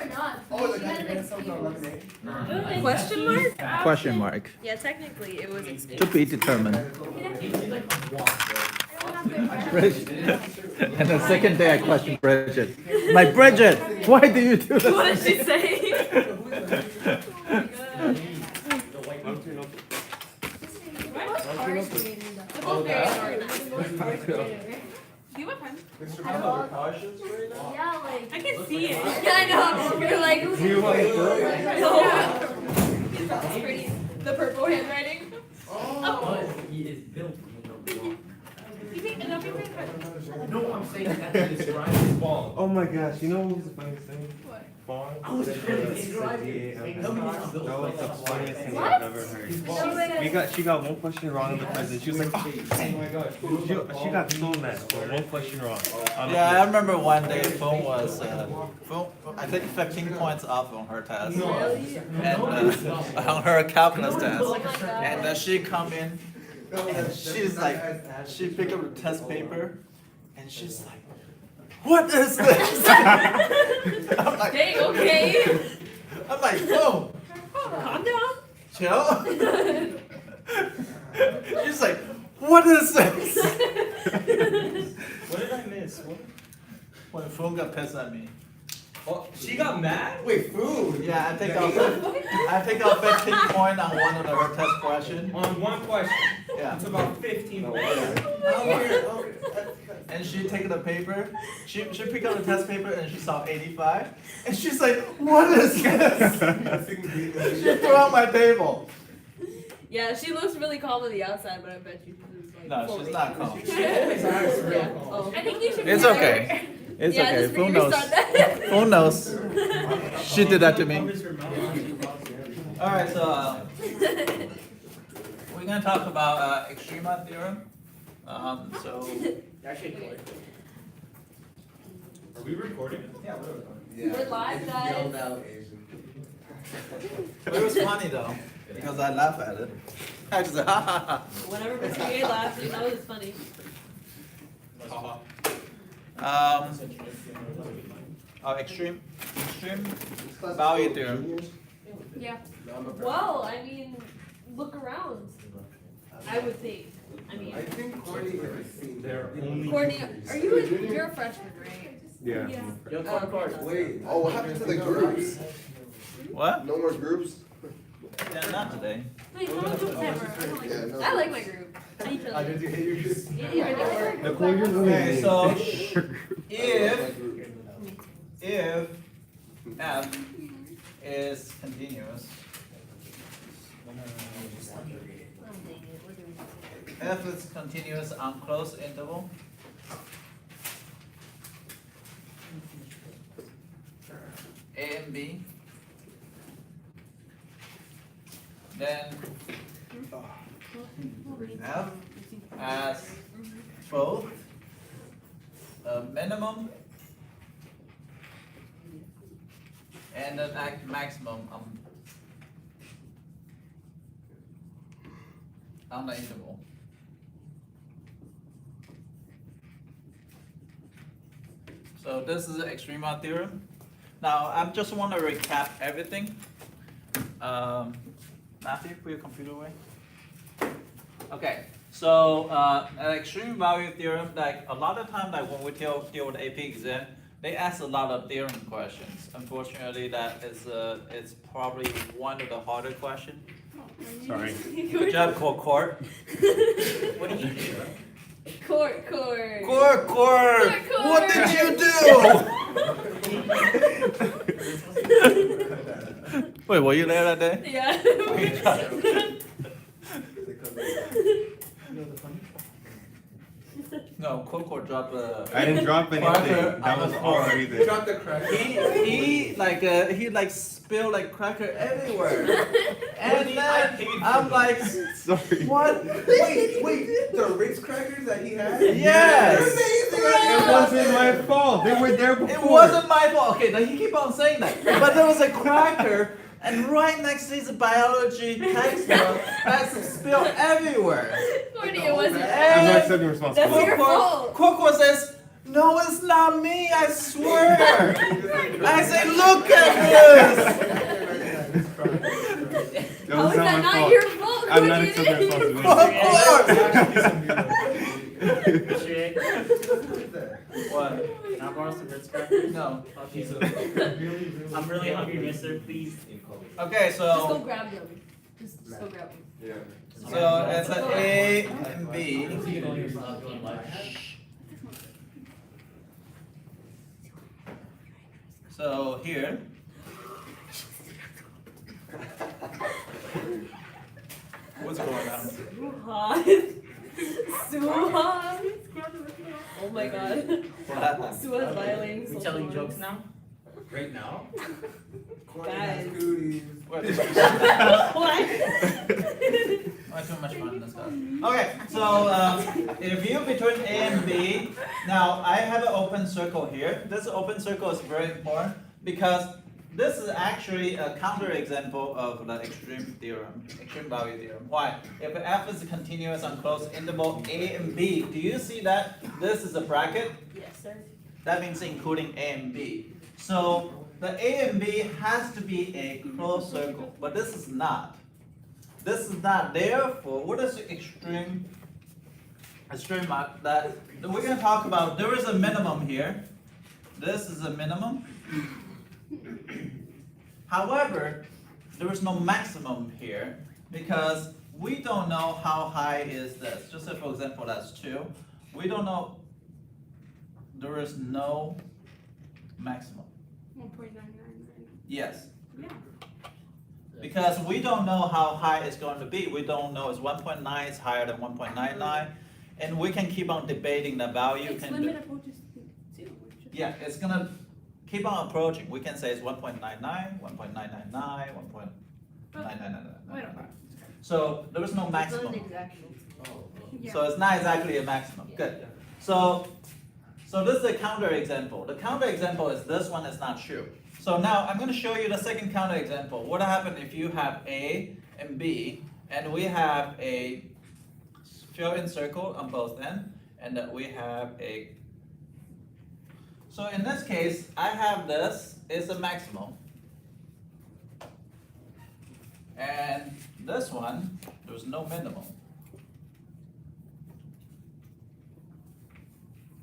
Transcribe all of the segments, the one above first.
not. Oh, She had an excuse. Question mark? Question mark. Yeah, technically it was excused. To be determined. Bridget. And the second day I questioned Bridget. Like, Bridget, why do you do this? What did she say? Do you have pen? Yeah, like. I can see it. Yeah, I know. You're like. Do you want to No. That's pretty. The purple handwriting. He is built from You think enough of it? No, I'm saying that to describe his ball. Oh my gosh, you know what was the funniest thing? What? Fawn. I was trying to describe it. That was the funniest thing What? I've ever heard. She got one question wrong in the quiz and she was like, oh my gosh. She got so mad for one question wrong. Yeah, I remember one day phone was, I think 15 points off on her test. And on her calculus test. And she come in and she's like, she picked up the test paper and she's like, what is this? I'm like, Dang, okay. I'm like, whoa, Calm down. chill. She's like, what is this? What did I miss? What? When phone got pissed at me. Oh, she got mad? Wait, food? Yeah, I think I'll 15 point on one of her test questions. On one question. Yeah. It's about 15 points. And she take the paper, she picked up the test paper and she saw 85. And she's like, what is this? She threw out my table. Yeah, she looks really calm on the outside, but I bet you she's like. No, fully- she's not calm. Yeah. Oh. I think you should. It's okay. It's Yeah, okay. just Who make knows? her start that. Who knows? She did that to me. Alright, so we're gonna talk about extrema theorem. So Are we recording? yeah, we're recording. We're live, guys. It was funny though, because I laugh at it. I just ha ha ha. Whenever Mr. A laughs, you know it's funny. Extreme value theorem. Yeah. Well, I mean, look around. I would think. I mean, I think Courtney is. They're only. Courtney, you're a freshman, right? Yeah. Yeah. Oh, what happened to the groups? What? No more groups? Yeah, not today. Wait, no group ever. Yeah, no. I like my group. I feel like Did you hate your group? it really works. Nicole, you're really Okay, so if f is continuous, f is continuous on closed interval, a and b, then f has both a minimum and an maximum on the interval. So this is the extrema theorem. Now I just want to recap everything. Matthew, put your computer away. Okay, so an extreme value theorem, like a lot of time, like when we deal with AP exam, they ask a lot of theorem questions. Unfortunately, that is it's probably one of the harder questions. Sorry. Good job, Court. What did you do? Court. Court. What did you do? Wait, were you there that day? Yeah. No, Court dropped I didn't drop anything. Cracker That on was the all floor. everything. Drop the crack. He spilled like cracker everywhere. And then I'm like, Sorry. what? Wait, the Ritz crackers that he had? Yes. It wasn't my fault. They were there before. It wasn't my fault. Okay, now he keep on saying that. But there was a cracker, and right next to his biology textbook, that's spilled everywhere. Courtney, it wasn't. I'm not accepting That's responsibility. your fault. Coco says, no, it's not me, I swear. I say, look at That How was is not that my not fault. your fault? I'm What not do you accepting think? responsibility. What? Can I borrow some Ritz crackers? No. Okay. I'm really hungry, mister, please. Okay, Just go so grab them. Just go grab them. it's an A and B. So here. What's going on? Suhan. Suhan. Oh my god. What happened? Suhan's violating We social telling norms. jokes now? Right now? Guys. What? What? Not too much fun in this class. Okay, so if you between A and B, now I have an open circle here. This open circle is very important because this is actually a counterexample of the extreme theorem, extreme value theorem. Why? If f is continuous on closed interval A and B, do you see that this is a bracket? Yes, sir. That means including A and B. So the A and B has to be a closed circle, but this is not. This is not. Therefore, what is the extreme that we're going to talk about? There is a minimum here. This is a minimum. However, there is no maximum here because we don't know how high is this. Just say, for example, that's 2. We don't know. There is no maximum. 1.999. Yes. Yeah. Because we don't know how high it's going to be. We don't know is 1.9 is higher than 1.99. And we can keep on debating the value. Its Can limit approaches to 2. yeah, it's going to keep on approaching. We can say it's 1.99, 1.999, 1.999. So there is no maximum. Yeah. So it's not exactly a maximum. Good. So this is a counterexample. The counterexample is this one is not true. So now I'm going to show you the second counterexample. What happens if you have A and B, and we have a fill-in circle on both ends, and that we have a. So in this case, I have this is a maximum, and this one there's no minimum.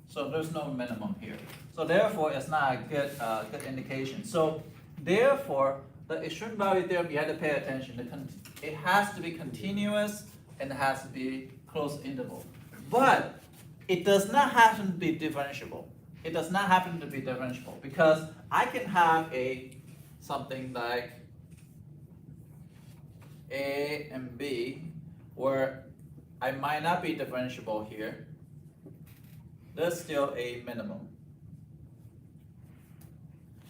So there's no minimum here. So therefore, it's not a good indication. So therefore, the extreme value theorem, you have to pay attention. It has to be continuous and it has to be closed interval. But it does not happen to be differentiable. It does not happen to be differentiable because I can have something like A and B where I might not be differentiable here. There's still a minimum.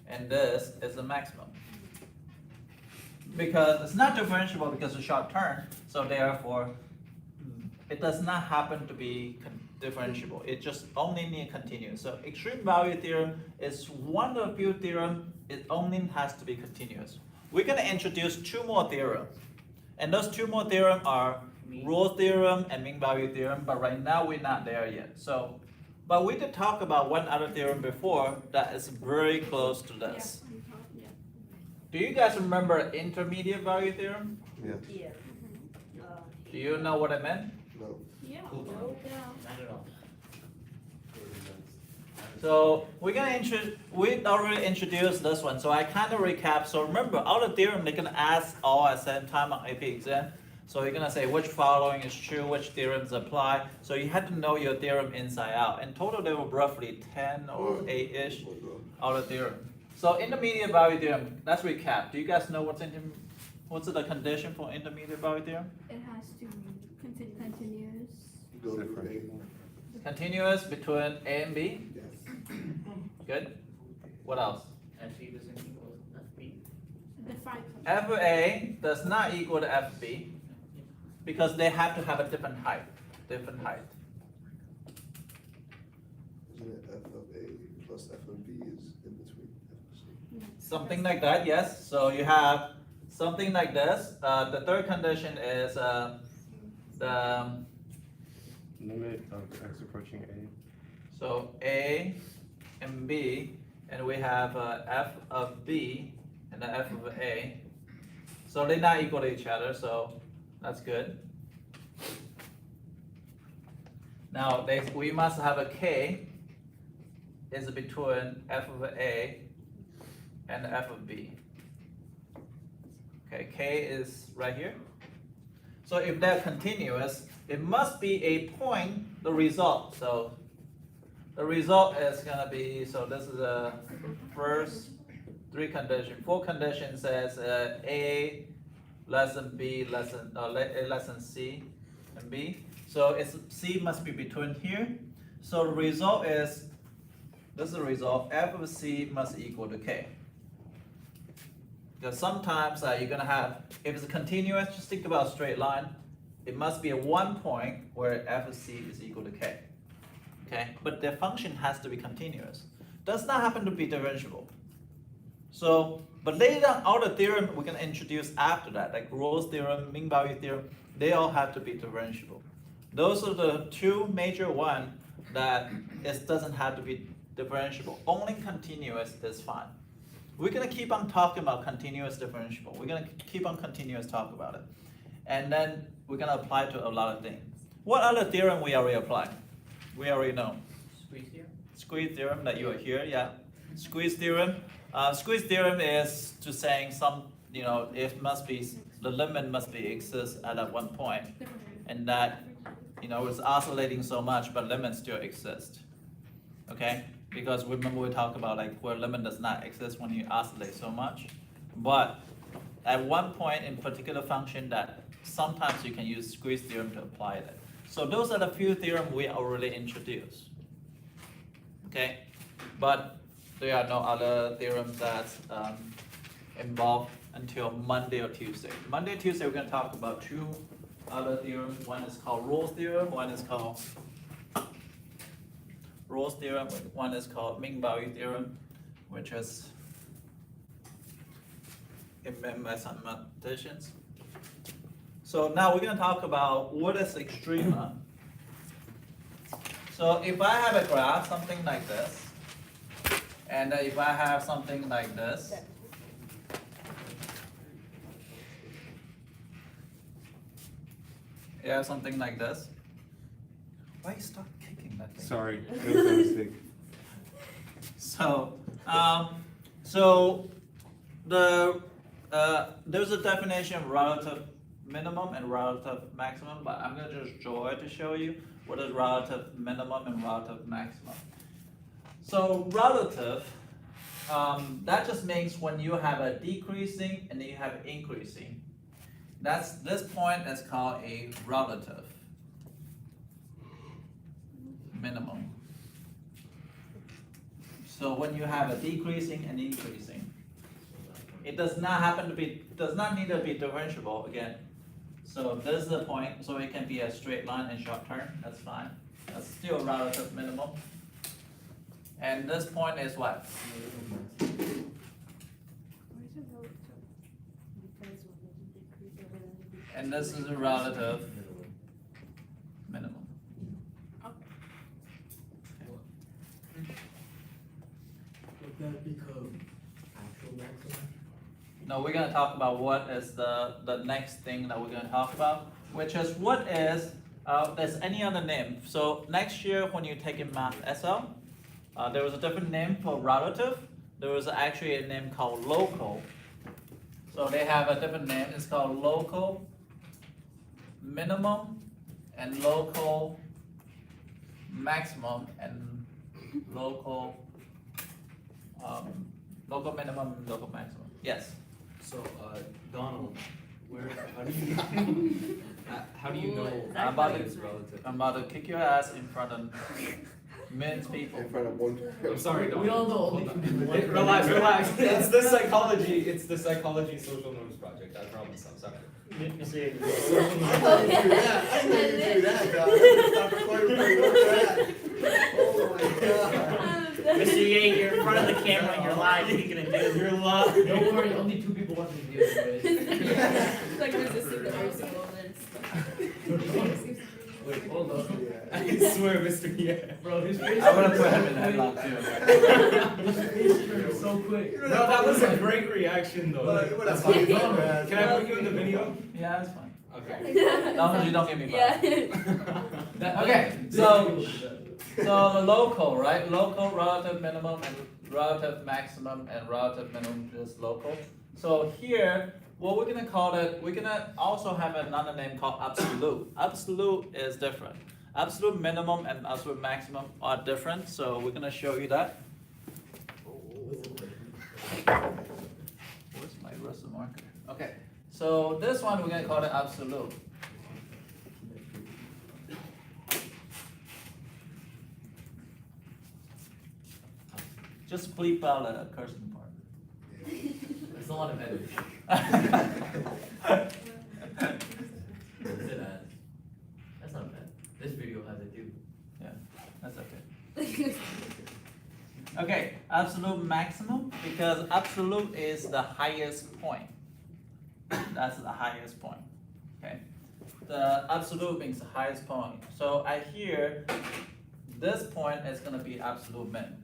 And this is the maximum. Because it's not differentiable because it's short term, so therefore it does not happen to be differentiable. It just only needs continuous. So extreme value theorem is one of the few theorems, it only has to be continuous. We're going to introduce 2 more theorems. And those 2 more theorems are rule theorem and mean value theorem, but right now we're not there yet. So, but we did talk about one other theorem before that is very close to this. Yeah. Do you guys remember intermediate value theorem? Yeah. Do you know what I meant? No. Yeah. Not at all. So we're gonna we already introduced this one, so I kind of recap. So remember, out of theorem, they're gonna ask all at the same time on AP exam. So you're gonna say which following is true, which theorems apply. So you had to know your theorem inside out. In total, there were roughly 10 or 8-ish out of theorem. So intermediate value theorem. Let's recap. Do you guys know what's the condition for intermediate value theorem? It has to be continuous. Go through Continuous between A and B. Yes. Good. What else? FB doesn't equal FB. Define. F of A does not equal to F of B because they have to have a different height. Different height. Isn't it f of a plus f of b is in between f of c? Something like that, yes. So you have something like this. The third condition is the Limit of x approaching A. so A and B, and we have f of B and then f of a. So they're not equal to each other, so that's good. Now we must have a k is between f of a and f of b. Okay, k is right here. So if they're continuous, it must be a point, the result. So the result is gonna be, so this is the first three conditions. Four conditions says a less than b less than c and b. So it's c must be between here. So the result is, this is the result, f of c must equal to k. Because sometimes you're gonna have, if it's continuous, just think about a straight line. It must be at one point where f of c is equal to k. Okay, but the function has to be continuous. Does not happen to be differentiable. So, but later on, all the theorem we can introduce after that, like Rolle's theorem, mean value theorem, they all have to be differentiable. Those are the two major ones that it doesn't have to be differentiable. Only continuous is fine. We're gonna keep on talking about continuous differentiable. We're gonna keep on continuous talk about it. And then we're gonna apply to a lot of things. What other theorem we already applied? We already know. Squeeze here. Squeeze theorem that you are here, yeah. Squeeze theorem. Squeeze theorem is to saying some, it must be, the limit must be exist at one point, and that, it's oscillating so much, but limits still exist. Okay? Because remember we talked about like where limit does not exist when you oscillate so much, but at one point in particular function that sometimes you can use squeeze theorem to apply it. So those are the few theorems we already introduced. Okay, but there are no other theorems that involved until Monday or Tuesday. Monday or Tuesday we're going to talk about two other theorems. One is called Rolle's theorem. One is called Rolle's theorem. One is called mean value theorem, which is in mathematicians. So now we're going to talk about what is extrema. So if I have a graph, something like this, and if I have something like this, you have something like this. Why you stop kicking that thing? Sorry, it was a mistake. So, there's a definition of relative minimum and relative maximum, but I'm going to just draw it to show you what is relative minimum and relative maximum. So relative, that just means when you have a decreasing and then you have increasing. This point is called a relative minimum. So when you have a decreasing and increasing, it does not need to be differentiable again. So this is the point, so it can be a straight line and short term, that's fine. That's still relative minimum. And this point is what? And this is a relative minimum. Would that become actual maximum? No, we're going to talk about what is the next thing that we're going to talk about, which is what is, there's any other name. So next year when you take in math SL, there was a different name for relative. There was actually a name called local. So they have a different name. It's called local minimum and local maximum and local minimum and local maximum. Yes. So, Donald, how do you know I'm about it's to, relative? I'm about to kick your ass in front of millions of people. In front of one. I'm sorry, Donald. We all know only Hold on. two people. Relax. It's the psychology social norms project. I promise. I'm sorry. Mr. Oh, I didn't do that, God. Stop recording before you do that. Oh my God. Yang, you're in front of the camera and you're live. What are you gonna do? You're live. Don't worry, only two people want to do it. It's like resisting the obstacle and it's Wait, hold up. I swear, Mr. Yeah. Bro, his face. I'm gonna put him in headlock too. His face turned so quick. No, that was a great reaction though. That's Can fine. I put you in the video? Yeah, that's fine. Okay. As long as you don't give me Yeah. five. Okay, so the local, right? Local, relative minimum, and relative maximum, and relative minimum is local. So here, what we're gonna call it, we're gonna also have another name called absolute. Absolute is different. Absolute minimum and absolute maximum are different, so we're gonna show you that. Where's my Russell marker? Okay, so this one we're gonna call it absolute. Just bleep out the cursing part. That's a lot of editing. That's not bad. This video has it too. Yeah, that's okay. Okay, absolute maximum, because absolute is the highest point. That's the highest point, okay? The absolute means the highest point. So I hear this point is gonna be absolute min.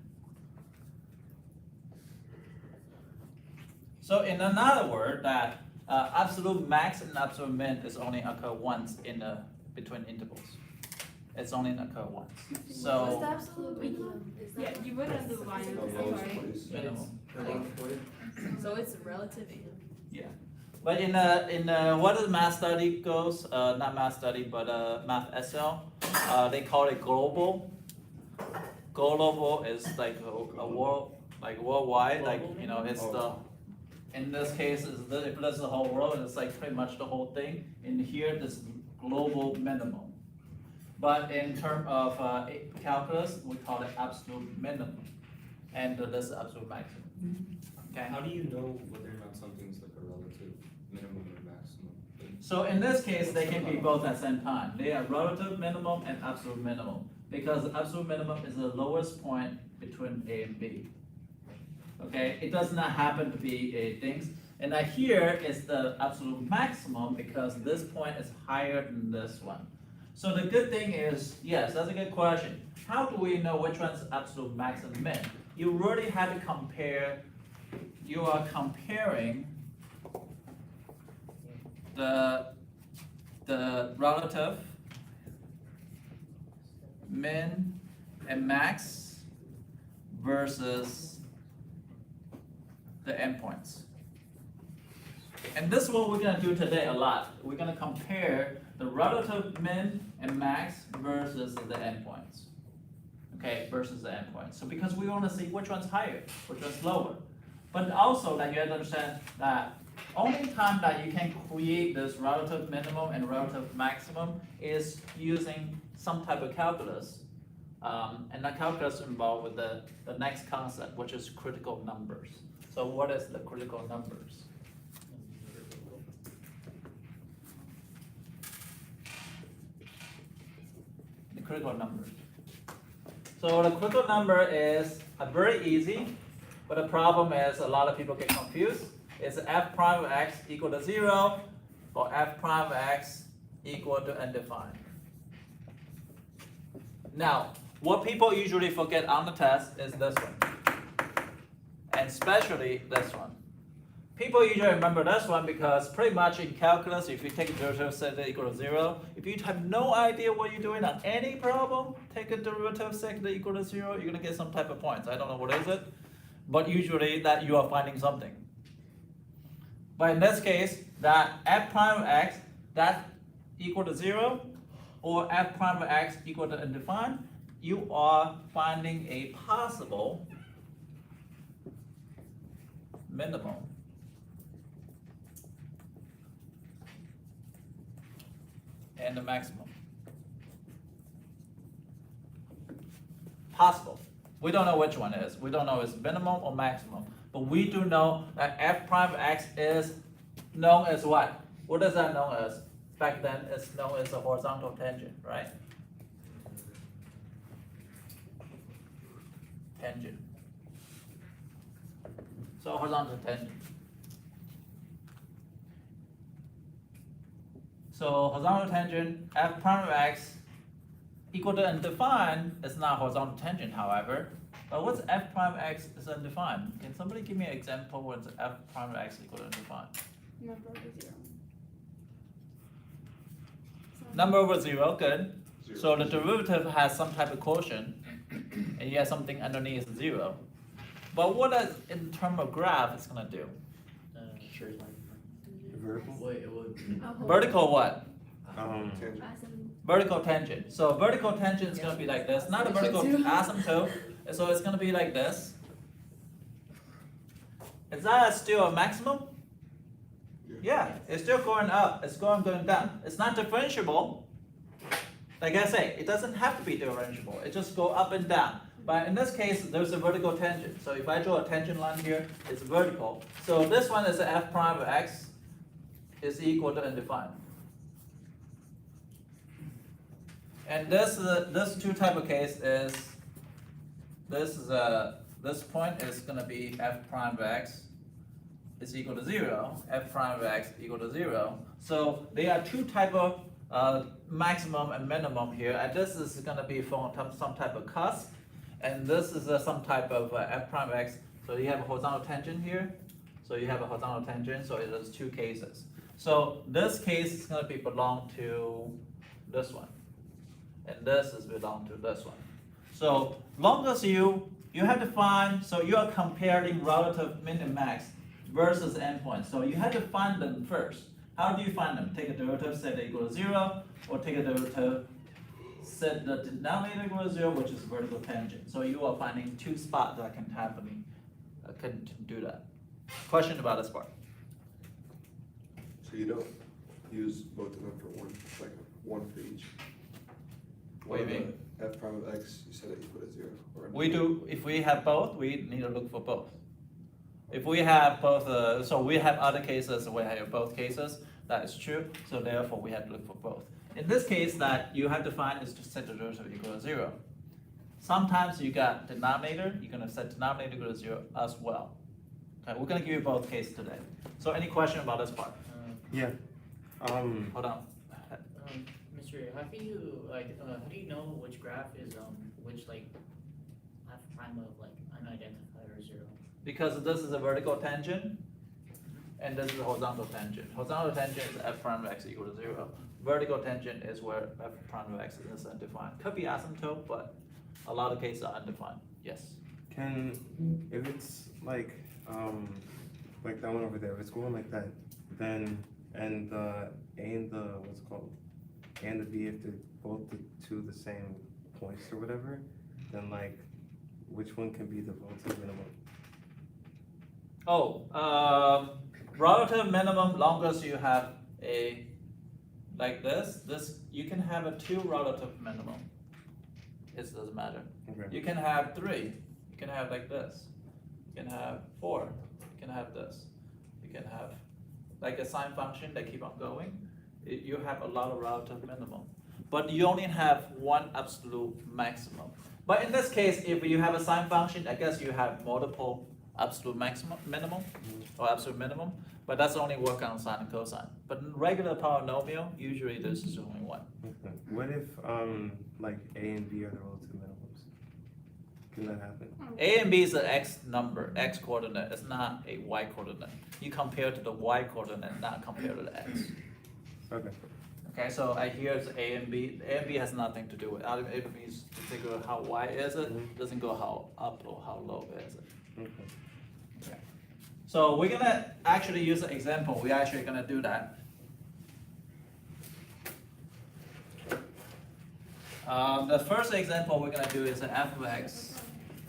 So in another word, that absolute max and absolute min is only occur once in the between intervals. It's only occur once. What's So the absolute minimum? Is that Yeah, you would have the line. minimum. So it's relative. Yeah, but in what the math study goes, not math study, but math SL, they call it global. Global is like a world, like worldwide, like it's the. In this case, is the, if that's the whole world, it's like pretty much the whole thing. In here, this global minimum. But in terms of calculus, we call it absolute minimum, and this is absolute maximum. Okay. How do you know whether or not something's like a relative minimum or maximum? So in this case, they can be both at the same time. They are relative minimum and absolute minimum, because absolute minimum is the lowest point between A and B. Okay, it does not happen to be a things. And here is the absolute maximum because this point is higher than this one. So the good thing is, yes, that's a good question. How do we know which one's absolute max and min? You really have to compare, you are comparing the relative min and max versus the endpoints. And this is what we're gonna do today a lot. We're gonna compare the relative min and max versus the endpoints. Okay, versus the endpoints. So because we wanna see which one's higher, which one's lower. But also that you have to understand that only time that you can create this relative minimum and relative maximum is using some type of calculus. And that calculus involved with the next concept, which is critical numbers. So what is the critical numbers? The critical numbers. So the critical number is very easy, but the problem is a lot of people get confused. Is f prime of x equal to 0 or f prime of x equal to undefined? Now, what people usually forget on the test is this one. And especially this one. People usually remember this one because pretty much in calculus, if you take a derivative set equal to 0, if you have no idea what you're doing on any problem, take a derivative set equal to 0, you're gonna get some type of points. I don't know what is it, but usually that you are finding something. But in this case, that f prime of x, that's equal to 0, or f prime of x equal to undefined, you are finding a possible minimum. And the maximum. Possible. We don't know which one is. We don't know if it's minimum or maximum. But we do know that f prime of x is known as what? What is that known as? Back then it's known as a horizontal tangent, right? Tangent. So horizontal tangent. So horizontal tangent, f prime of x equal to undefined is not horizontal tangent, however. But what's f prime x is undefined? Can somebody give me an example what's f prime x equal to undefined? Number over 0. Number over 0, good. So the derivative has some type of quotient, and you have something underneath 0. But what is in terms of graph it's gonna do? Straight line. Vertical? Wait, it would. Vertical what? Tangent. Vertical tangent. So vertical tangent is gonna be like this, not a vertical asymptote. So it's gonna be like this. Is that still a maximum? Yeah, it's still going up. It's going down. It's not differentiable. Like I say, it doesn't have to be differentiable. It just go up and down. But in this case, there's a vertical tangent. So if I draw a tangent line here, it's vertical. So this one is f prime of x is equal to undefined. And this two type of case is this point is gonna be f prime of x is equal to 0. F prime of x equal to 0. So there are two type of maximum and minimum here, and this is gonna be from some type of cusp, and this is some type of f prime of x. So you have a horizontal tangent here. So you have a horizontal tangent. So it is two cases. So this case is gonna be belong to this one, and this is belong to this one. So long as you have to find, so you are comparing relative min and max versus endpoints. So you have to find them first. How do you find them? Take a derivative, set it equal to 0, or take a derivative, set the denominator equal to 0, which is vertical tangent. So you are finding two spots that can happen, can do that. Question about this part? So you don't use both of them for one, like one for each? What do you mean? F prime of x, you set it equal to 0. Or We do, if we have both, we need to look for both. If we have both, so we have other cases where we have both cases, that is true, so therefore we have to look for both. In this case, that you have to find is to set the derivative equal to 0. Sometimes you got denominator, you're gonna set denominator equal to 0 as well. Okay, we're gonna give you both cases today. So any question about this part? Yeah. Hold on. Mr. Ray, how do you how do you know which graph is which like f prime of like unidentified or 0? Because this is a vertical tangent, and this is a horizontal tangent. Horizontal tangent is f prime of x equal to 0. Vertical tangent is where f prime of x is undefined. Could be asymptote, but a lot of cases are undefined. Yes. Can, if it's like that one over there, if it's going like that, then, and the A and the, what's it called? A and the B, if they're both the same points or whatever, then like, which one can be the relative minimum? Oh, relative minimum, long as you have a, like this, you can have a 2 relative minimum. It doesn't matter. Okay. You can have 3, you can have like this, you can have 4, you can have this, you can have like a sine function that keep on going. You have a lot of relative minimum, but you only have one absolute maximum. But in this case, if you have a sine function, I guess you have multiple absolute maximum, minimum, or absolute minimum, but that's only work on sine and cosine. But in regular polynomial, usually this is only one. Okay. What if like A and B are the relative minimums? Can that happen? A and B is an x number, x coordinate. It's not a y coordinate. You compare to the y coordinate, not compare to the x. Okay. Okay, so I hear it's A and B. A and B has nothing to do with it. It means to figure out how wide is it, doesn't go how up or how low is it. Okay. Okay. So we're gonna actually use an example. We're actually gonna do that. The first example we're gonna do is that f of x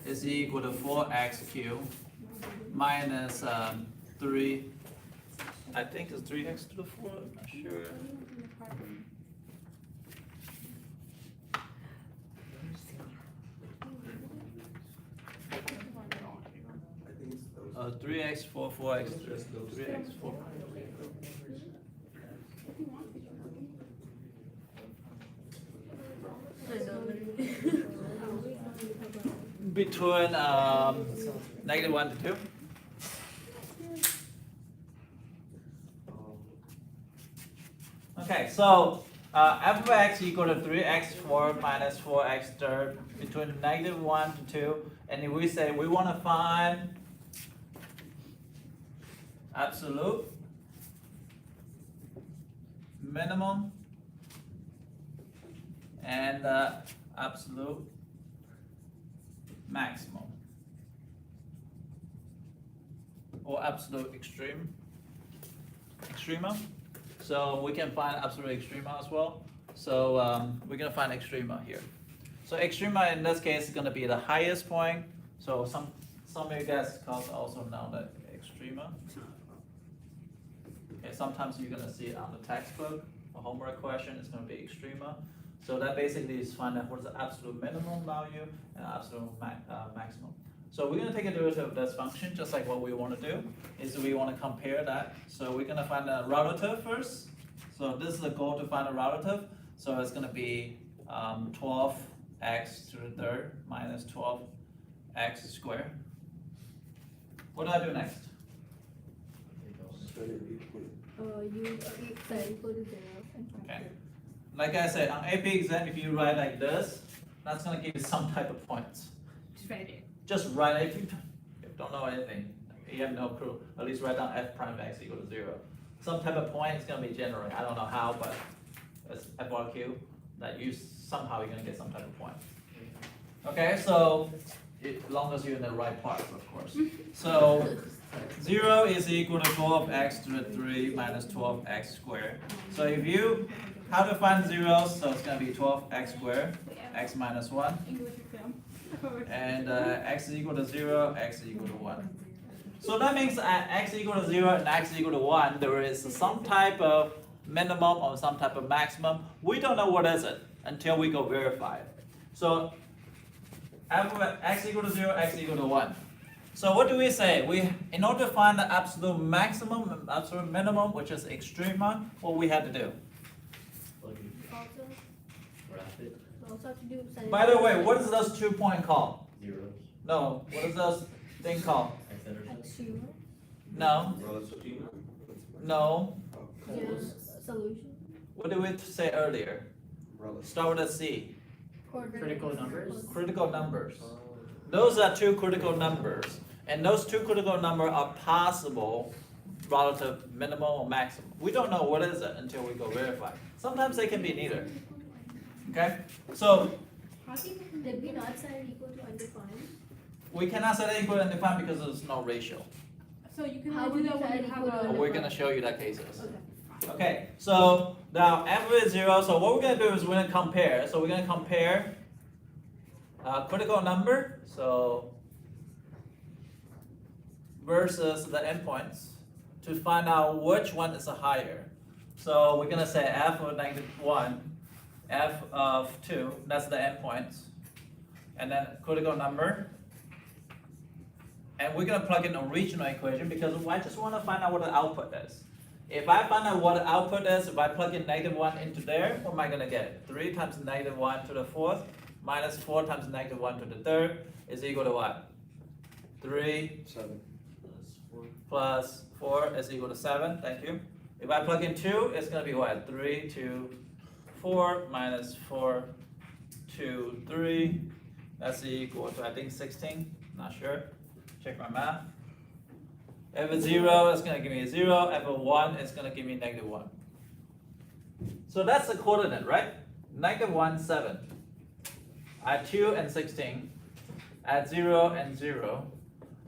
is equal to 4x cubed minus 3. I think it's 3x to the 4. I'm not sure. I think it's those. 3x 4, 4x 3x 4. Between -1 to 2. Okay, so f of x equal to 3x4 minus 4x third between -1 to 2, and if we say we want to find absolute minimum and absolute maximum, or absolute extrema. So we can find absolute extrema as well. So we're gonna find extrema here. So extrema in this case is gonna be the highest point. So some of you guys also know that extrema. Okay, sometimes you're gonna see it on the textbook. A homework question is gonna be extrema. So that basically is find out what is the absolute minimum value and absolute maximum. So we're gonna take a derivative of this function, just like what we want to do, is we want to compare that. So we're gonna find a relative first. So this is the goal, to find a relative. So it's gonna be 12x to the third minus 12x squared. What do I do next? You set equal to 0 and Okay. factor. Like I said, on AP exam, if you write like this, that's gonna give you some type of points. Just write it. Just write, if you don't know anything, you have no clue, at least write down f prime of x equal to 0. Some type of point is gonna be generated, I don't know how, but it's FRQ, that you somehow you're gonna get some type of point. Okay, so, as long as you're in the right part, of course. So, 0 is equal to 12x to the 3 minus 12x squared. So if you, how to find zeros, so it's gonna be 12x squared, x minus 1. English exam. And x is equal to 0, x is equal to 1. So that means at x equal to 0 and x equal to 1, there is some type of minimum or some type of maximum. We don't know what is it until we go verify it. So f of x equal to 0, x equal to 1. So what do we say? In order to find the absolute maximum and absolute minimum, which is extrema, what we had to do? Also, Graph it. also have to do set By the way, what is those 2 point called? Zeros. No, what is those thing called? extrema, No, no. zero solution, What did we say earlier? Start with a C. Critical numbers? Critical numbers. Those are 2 critical numbers, and those 2 critical numbers are possible relative minimum or maximum. We don't know what is it until we go verify. Sometimes they can be neither. Okay? So did we not set it equal to undefined? we cannot set it equal and defined because there's no ratio. So you can How only would do you that when set you have equal to a. But we're gonna show you that cases. Okay. Okay, so now f is 0, so what we're gonna do is we're gonna compare. So we're gonna compare critical number, so versus the endpoints to find out which one is higher. So we're gonna say f of -1, f of 2, that's the endpoints, and then critical number. And we're gonna plug in a original equation because I just wanna find out what the output is. If I find out what the output is, if I plug in -1 into there, what am I gonna get? 3 times -1 to the 4th minus 4 times -1 to the 3rd is equal to what? 3 plus 4 is equal to 7, thank you. If I plug in 2, it's gonna be what? 3 to 4 minus 4 to 3, that's equal to, I think, 16, not sure. Check my math. If it's 0, it's gonna give me a 0. If it's 1, it's gonna give me -1. So that's the coordinate, right? -1, 7. At 2 and 16. At 0 and 0.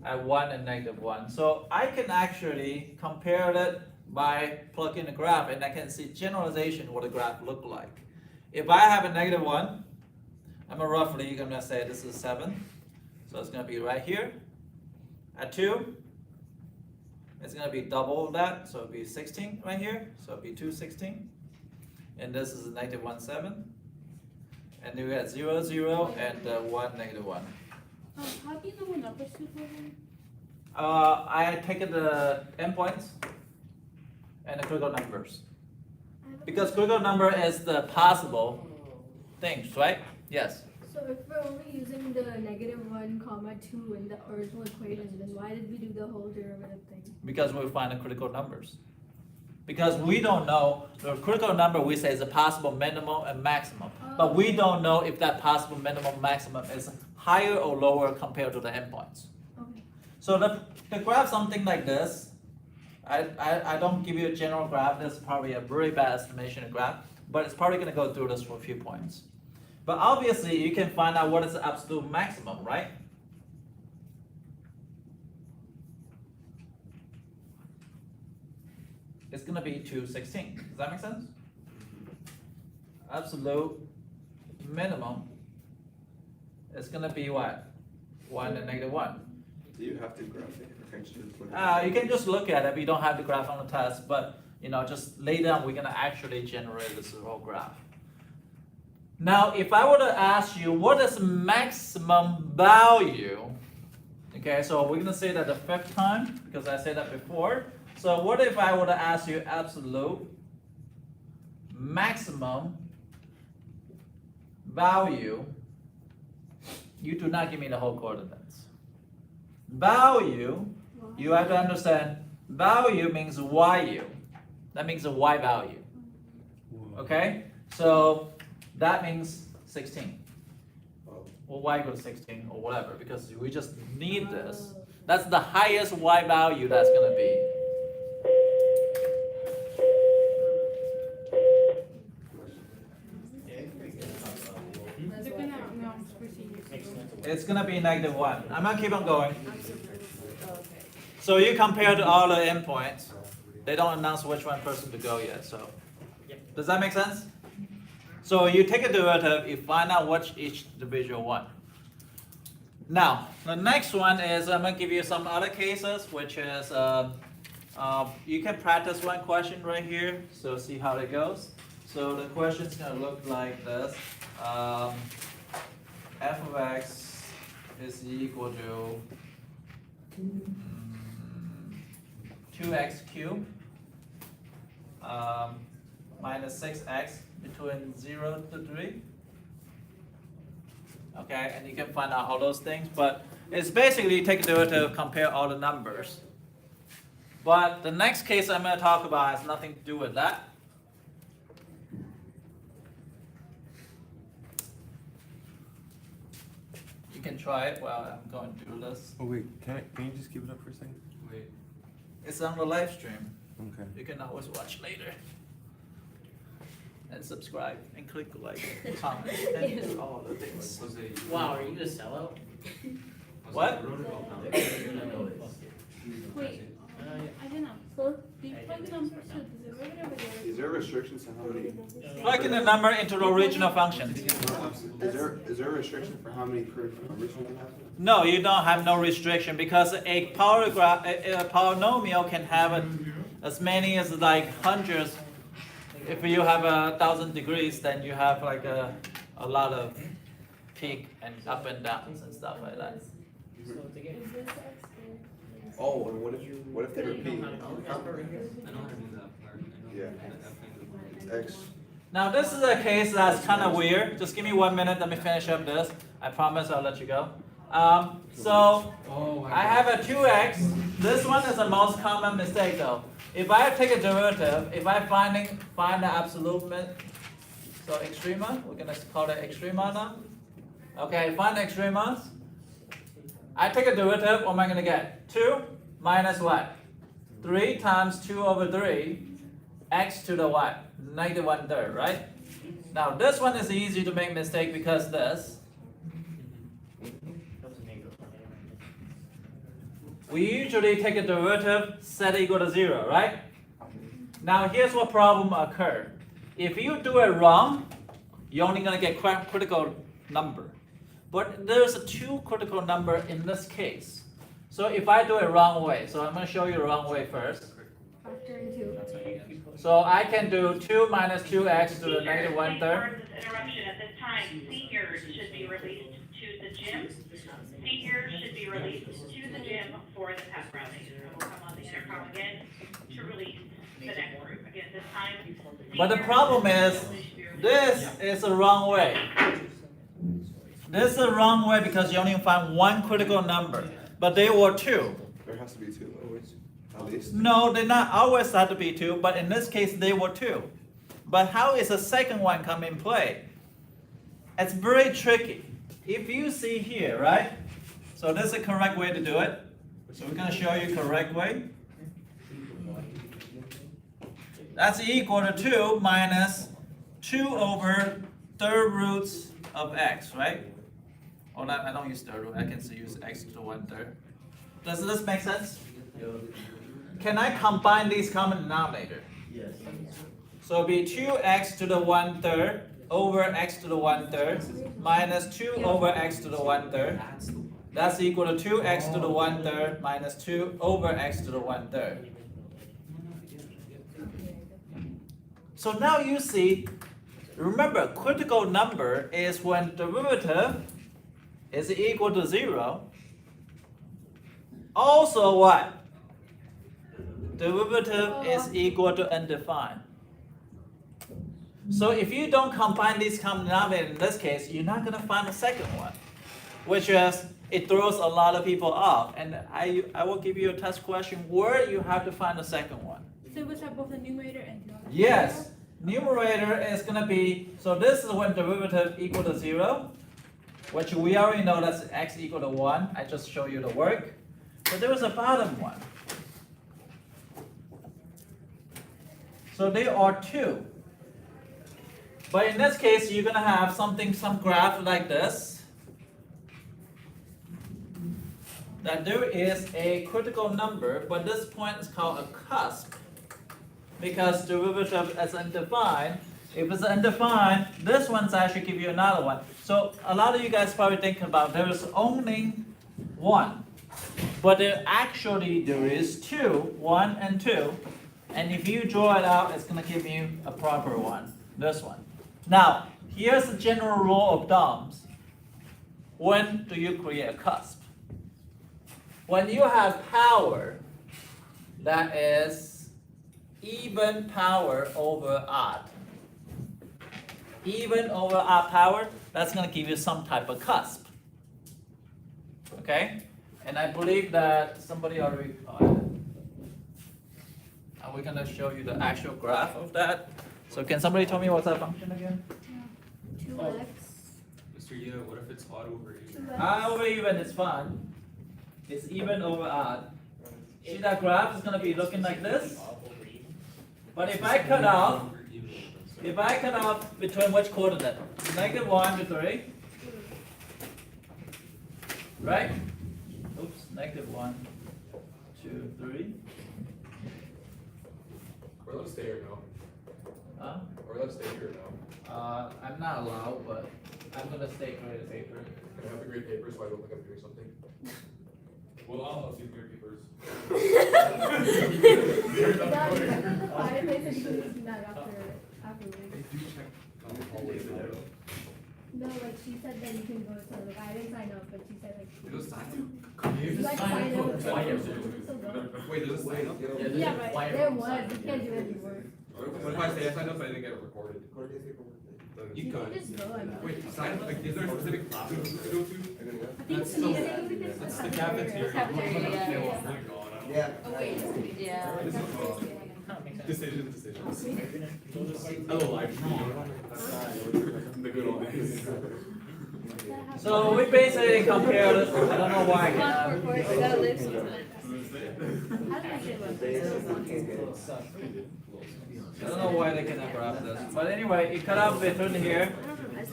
At 1 and -1. So I can actually compare it by plugging the graph, and I can see generalization what the graph look like. If I have a -1, I'm roughly gonna say this is 7. So it's gonna be right here. At 2, it's gonna be double that, so it'll be 16 right here, so it'll be 2, 16. And this is a -1, 7. And then we got 0, 0, and 1, -1. How do you know what numbers to put in? I take the endpoints and the critical numbers. Because critical number is the possible things, right? Yes. So if we're only using the -1, 2 in the original equation, then why did we do the whole derivative thing? Because we find the critical numbers. Because we don't know, the critical number we say is a possible minimum and maximum. But we don't know if that possible minimum maximum is higher or lower compared to the endpoints. Okay. So the graph something like this, I don't give you a general graph, this is probably a very bad estimation of graph, but it's probably gonna go through this for a few points. But obviously you can find out what is the absolute maximum, right? It's gonna be 216, does that make sense? Absolute minimum is gonna be what? 1 and -1. Do you have to graph it, or can you just look at it? You can just look at it, we don't have the graph on the test, but just later on, we're gonna actually generate this whole graph. Now, if I were to ask you, what is maximum value? Okay, so we're gonna say that the 5th time, because I said that before. So what if I were to ask you absolute maximum value? You do not give me the whole coordinates. Value, you have to understand, value means YU. That means a Y value. Okay? So that means 16. Or Y equals 16 or whatever, because we just need this. That's the highest Y value that's gonna be. It's gonna be -1. I'm gonna keep on going. So you compare to all the endpoints. They don't announce which one person to go yet, so. Does that make sense? So you take a derivative, you find out which each individual one. Now, the next one is, I'm gonna give you some other cases, which is, you can practice one question right here, so see how it goes. So the question's gonna look like this. F of x is equal to 2x cubed minus 6x between 0 to 3. Okay, and you can find out all those things, but it's basically take a derivative, compare all the numbers. But the next case I'm going to talk about has nothing to do with that. You can try it while I'm going through this. Oh wait, can you just keep it up for a second? Wait. It's on the live stream. Okay. You can always watch later. And subscribe and click like, comment, and do all the things. Wow, are you a sellout? What? Wait, I don't know. Do you plug the numbers to the derivative or the Is there restrictions to how many? Plug in the number into the original function. Is there a restriction for how many numbers you can have? No, you don't have no restriction because a polynomial can have as many as like hundreds. If you have 1,000 degrees, then you have like a lot of peak and up and downs and stuff like that. Oh, and what if they repeat? Yeah. X. Now this is a case that's kind of weird. Just give me 1 minute, let me finish up this. I promise I'll let you go. So I have a 2x. This one is the most common mistake though. If I take a derivative, if I find the absolute so extrema, we're gonna call it extrema now. Okay, find the extremas. I take a derivative, what am I gonna get? 2 minus what? 3 times 2 over 3, x to the what? -1/3, right? Now this one is easy to make mistake because this. We usually take a derivative, set it equal to 0, right? Now here's what problem occur. If you do it wrong, you're only gonna get critical number. But there's 2 critical number in this case. So if I do it wrong way, so I'm gonna show you the wrong way first. factor in 2? So I can do 2 minus 2x to the -1/3. Interruption at this time. Seniors should be released to the gym. Seniors should be released to the gym for the pep rally. We'll come on the intercom again to release the next group. Again, this time. But the problem is, this is the wrong way. This is the wrong way because you only find 1 critical number, but there were 2. There has to be 2. At this. No, they not always have to be 2, but in this case they were 2. But how is the second one come in play? It's very tricky. If you see here, right? So this is the correct way to do it. So we're gonna show you correct way. That's equal to 2 minus 2 over third roots of x, right? Or I don't use third root, I can use x to the 1/3. Does this make sense? Can I combine these common denominator? Yes. So it'll be 2x to the 1/3 over x to the 1/3 minus 2 over x to the 1/3. That's equal to 2x to the 1/3 minus 2 over x to the 1/3. So now you see, remember, critical number is when derivative is equal to 0. Also what? Derivative is equal to undefined. So if you don't combine these common denominators in this case, you're not going to find the second one, which is, it throws a lot of people off. And I will give you a test question where you have to find the second one. So it was have both the numerator and denominator? Yes, numerator is going to be, so this is when derivative equal to 0, which we already know that's x equal to 1. I just show you the work. But there is a bottom one. So there are 2. But in this case, you're going to have some graph like this. That there is a critical number, but this point is called a cusp. Because derivative is undefined. If it's undefined, this one's actually give you another one. So a lot of you guys probably think about there is only 1. But there is 2, 1 and 2. And if you draw it out, it's going to give you a proper one, this one. Now, here's the general rule of thumbs. When do you create a cusp? When you have power that is even power over odd. Even over odd power, that's going to give you some type of cusp. Okay? And I believe that somebody already. Are we going to show you the actual graph of that? So can somebody tell me what's that function again? 2x. Mr. Yeah, what if it's odd over even? Odd over even is fine. It's even over odd. See that graph is going to be looking like this? But if I cut off between which coordinate? -1 to 3. Right? Oops, -1, 2, 3. Or let's stay here now. Huh? Or let's stay here now. I'm not allowed, but I'm gonna stay grade the paper. Can I have the grade paper so I don't think I'm doing something? Well, I'll help you grade papers. No, like she said that you can go to the guidance, I know, but she said like. There's a sign You like sign up. Wait, there's a sign up? Yeah, right, there was, you can't do it anymore. What if I say I signed up but I didn't get it recorded? You You could. can just go, I mean. Wait, sign up, like, is there a specific classroom to go to? I think it's the That's the cafeteria. Yeah. Oh, wait, yeah. Decisions. Hello, live stream. The good old days. So we basically compare this. I don't know why. Come on, work, we gotta live sometime. I don't know why they cannot grab this. But anyway, you cut out between here.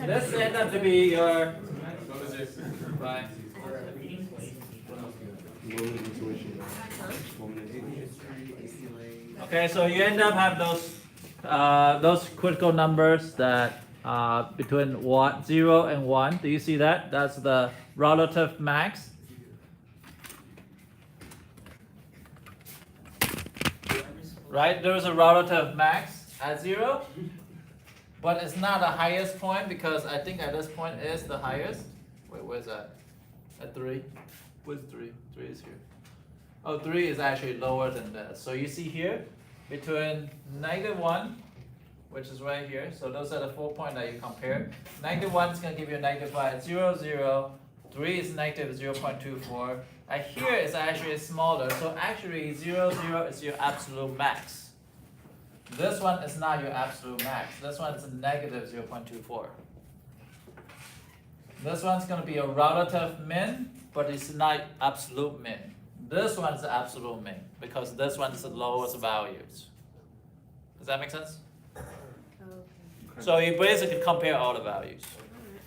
This end up to be your. Right. Okay, so you end up have those critical numbers that between 0 and 1. Do you see that? That's the relative max. Right? There's a relative max at 0, but it's not the highest point because I think at this point is the highest. Wait, where's that? At 3. Where's 3? 3 is here. Oh, 3 is actually lower than this. So you see here, between -1, which is right here, so those are the 4 points that you compare. -1 is going to give you a -5, 0, 0. 3 is -0.24, Here is actually smaller, so actually 0, 0 is your absolute max. This one is not your absolute max. This one is negative 0.24. This one's going to be a relative min, but it's not absolute min. This one's the absolute min, because this one's the lowest values. Does that make sense? So you basically compare all the values.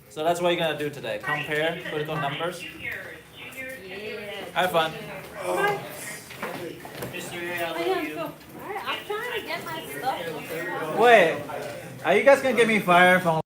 So that's what you're going to do today. Compare critical numbers. Have fun. Alright, I'm trying to get my stuff. Wait, are you guys going to get me fired from